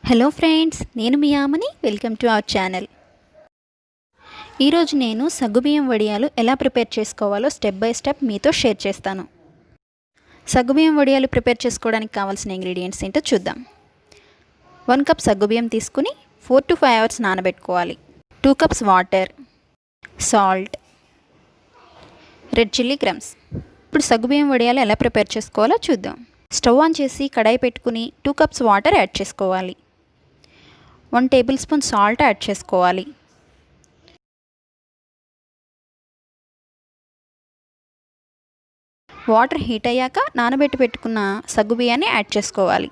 Hello friends, నేను మీ Amani. Welcome to our channel. ఈరోజు నేను సగ్గుబియ్యం వడియాలు ఎలా ప్రిపేర్ చేసుకోవాలో స్టెప్ బై స్టెప్ మీతో షేర్ చేస్తాను. సగ్గుబియ్యం వడియాలు ప్రిపేర్ చేసుకోవడానికి కావాల్సిన ఇంగ్రీడియంట్స్ ఏంటో చూద్దాం. 1 కప్ సగ్గుబియ్యం తీసుకుని 4 to 5 అవర్స్ నానబెట్టుకోవాలి. 2 cups water, salt, red chilli crumbs. ఇప్పుడు సగ్గుబియ్యం వడియాలు ఎలా ప్రిపేర్ చేసుకోవాలో చూద్దాం. స్టవ్ ఆన్ చేసి కడాయి పెట్టుకుని 2 కప్స్ వాటర్ యాడ్ చేసుకోవాలి. 1 టేబుల్ స్పూన్ సాల్ట్ యాడ్ చేసుకోవాలి. వాటర్ హీట్ అయ్యాక నానబెట్టి పెట్టుకున్న సగ్గుబియ్యాన్ని యాడ్ చేసుకోవాలి.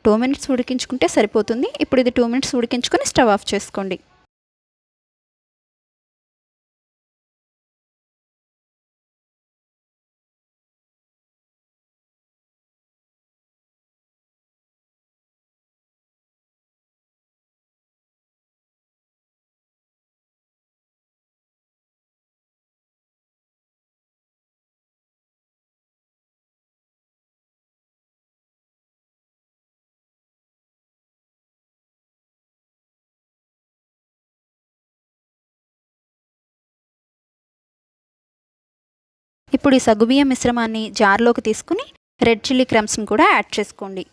2 మినిట్స్ ఉడికించుకుంటే సరిపోతుంది. ఇప్పుడు ఇది 2 మినిట్స్ ఉడికించుకొని స్టవ్ ఆఫ్ చేసుకోండి. ఇప్పుడు ఈ సగ్గుబియ్యం మిశ్రమాన్ని జార్లోకి తీసుకుని రెడ్ చిల్లీ క్రమ్స్ని కూడా యాడ్ చేసుకోండి.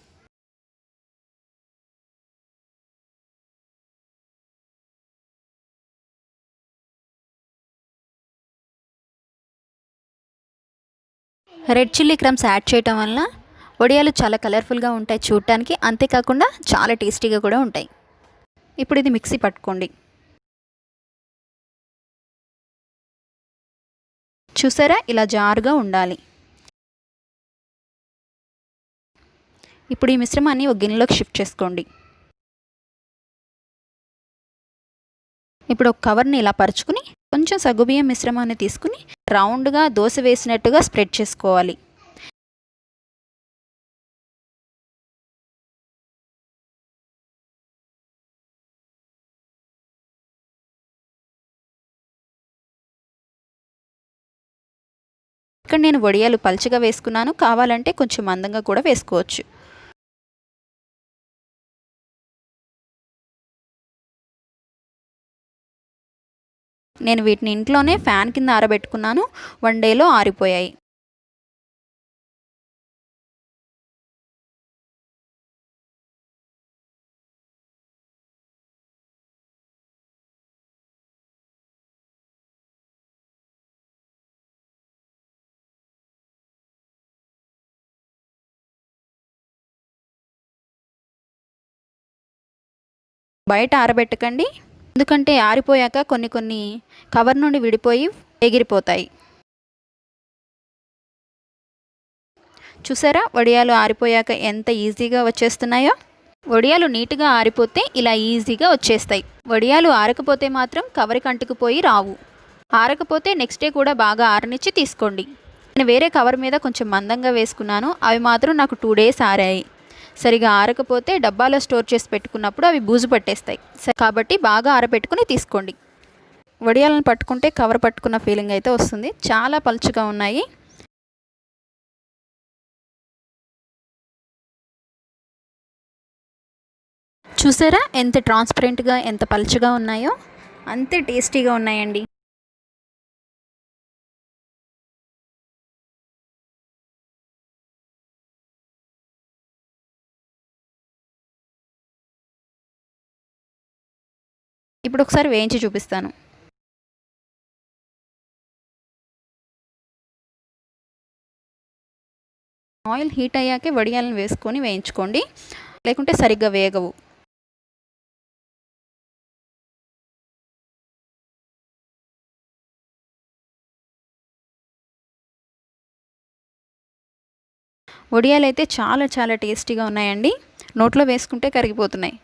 రెడ్ చిల్లీ క్రమ్స్ యాడ్ చేయటం వల్ల వడియాలు చాలా కలర్ఫుల్గా ఉంటాయి చూడటానికి, అంతేకాకుండా చాలా టేస్టీగా కూడా ఉంటాయి. ఇప్పుడు ఇది మిక్సీ పట్టుకోండి. చూసారా, ఇలా జారుగా ఉండాలి. ఇప్పుడు ఈ మిశ్రమాన్ని ఒక గిన్నెలోకి షిఫ్ట్ చేసుకోండి. ఇప్పుడు ఒక కవర్ని ఇలా పరుచుకుని కొంచెం సగ్గుబియ్యం మిశ్రమాన్ని తీసుకుని రౌండ్గా దోశ వేసినట్టుగా స్ప్రెడ్ చేసుకోవాలి. ఇక్కడ నేను వడియాలు పల్చగా వేసుకున్నాను, కావాలంటే కొంచెం మందంగా కూడా వేసుకోవచ్చు. నేను వీటిని ఇంట్లోనే ఫ్యాన్ కింద ఆరబెట్టుకున్నాను. 1 డేలో ఆరిపోయాయి. బయట ఆరబెట్టకండి, ఎందుకంటే ఆరిపోయాక కొన్ని కవర్ నుండి విడిపోయి ఎగిరిపోతాయి. చూసారా, వడియాలు ఆరిపోయాక ఎంత ఈజీగా వచ్చేస్తున్నాయో. వడియాలు నీట్గా ఆరిపోతే ఇలా ఈజీగా వచ్చేస్తాయి. వడియాలు ఆరకపోతే మాత్రం కవర్కి అంటుకుపోయి రావు. ఆరకపోతే నెక్స్ట్ డే కూడా బాగా ఆరనిచ్చి తీసుకోండి. నేను వేరే కవర్ మీద కొంచెం మందంగా వేసుకున్నాను, అవి మాత్రం నాకు 2 డేస్ ఆరాయి. సరిగా ఆరకపోతే డబ్బాలో స్టోర్ చేసి పెట్టుకున్నప్పుడు అవి బూజు పట్టేస్తాయి. కాబట్టి బాగా ఆరబెట్టుకుని తీసుకోండి. వడియాలను పట్టుకుంటే కవర్ పట్టుకున్న ఫీలింగ్ అయితే వస్తుంది. చాలా పలుచగా ఉన్నాయి. చూసారా, ఎంత ట్రాన్స్పరెంట్గా ఎంత పలుచగా ఉన్నాయో, అంతే టేస్టీగా ఉన్నాయండి. ఇప్పుడు ఒకసారి వేయించి చూపిస్తాను. ఆయిల్ హీట్ అయ్యాకే వడియాలను వేసుకొని వేయించుకోండి, లేకుంటే సరిగ్గా వేగవు. వడియాలు అయితే చాలా చాలా టేస్టీగా ఉన్నాయండి. నోట్లో వేసుకుంటే కరిగిపోతున్నాయి.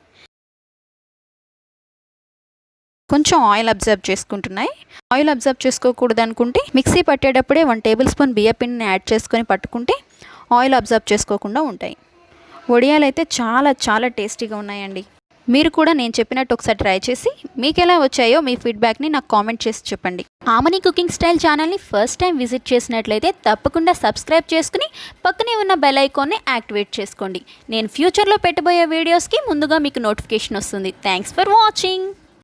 కొంచెం ఆయిల్ అబ్జర్వ్ చేసుకుంటున్నాయి. ఆయిల్ అబ్జర్వ్ చేసుకోకూడదు అనుకుంటే మిక్సీ పట్టేటప్పుడే 1 టేబుల్ స్పూన్ బియ్యపిండిని యాడ్ చేసుకొని పట్టుకుంటే ఆయిల్ అబ్జర్వ్ చేసుకోకుండా ఉంటాయి. వడియాలు అయితే చాలా చాలా టేస్టీగా ఉన్నాయండి. మీరు కూడా నేను చెప్పినట్టు ఒకసారి ట్రై చేసి మీకు ఎలా వచ్చాయో మీ ఫీడ్బ్యాక్ని నాకు కామెంట్ చేసి చెప్పండి. ఆమని కుకింగ్ స్టైల్ ఛానల్ని ఫస్ట్ టైం విజిట్ చేసినట్లయితే తప్పకుండా సబ్స్క్రైబ్ చేసుకుని పక్కనే ఉన్న బెల్ ఐకాన్ని యాక్టివేట్ చేసుకోండి. నేను ఫ్యూచర్లో పెట్టబోయే వీడియోస్కి ముందుగా మీకు నోటిఫికేషన్ వస్తుంది. Thanks for watching.